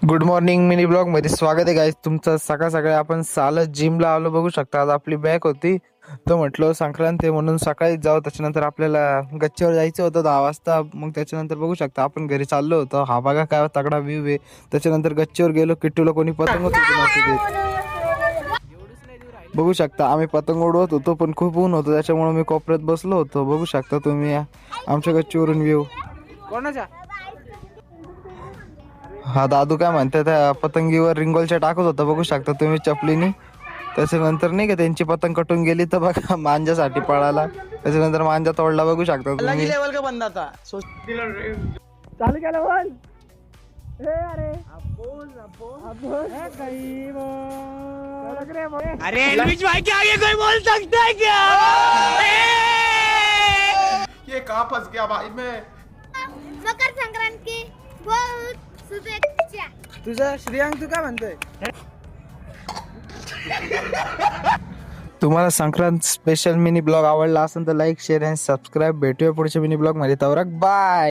Good morning mini blog मध्ये स्वागत आहे गाईस तुमचं. सकाळ सकाळी आपण चालत जिमला आलो. बघू शकता आज आपली बॅग होती तर म्हटलं संक्रांत आहे म्हणून सकाळी जाऊ. त्याच्यानंतर आपल्याला गच्चीवर जायचं होतं 10 वाजता. मग त्याच्यानंतर बघू शकता आपण घरी चाललो होतो. हा बघा काय तगडा व्ह्यू आहे. त्याच्यानंतर गच्चीवर गेलो. किट्टूला कोणी पतंग बघू शकता आम्ही पतंग उडवत होतो पण खूप ऊन होतं त्याच्यामुळे मी कोपऱ्यात बसलो होतो. बघू शकता तुम्ही आमच्या गच्चीवरून व्ह्यू. कोणाच्या हा दादू काय म्हणतात त्या पतंगीवर रिंगोलच्या टाकत होता. बघू शकता तुम्ही चपलीनी. त्याच्यानंतर नाही का त्यांची पतंग कटून गेली तर बघा मांजासाठी पळाला. त्याच्यानंतर मांजा तोडला. बघू शकता तुम्ही. लेवल का बंदा था चालू केलं बोल. अरे एलविश भाई के आगे कोई बोल सकता है क्या? ये कहाँ फंस गया भाई मैं। मकर संक्रांती बहुत शुभेच्छा. तुझं श्रेयांक तू काय म्हणतोय? तुम्हाला संक्रांत स्पेशल मिनी ब्लॉग आवडला असेल तर लाईक शेअर आणि सबस्क्राईब. भेटूया पुढच्या मिनी ब्लॉग मध्ये. तवरक बाय.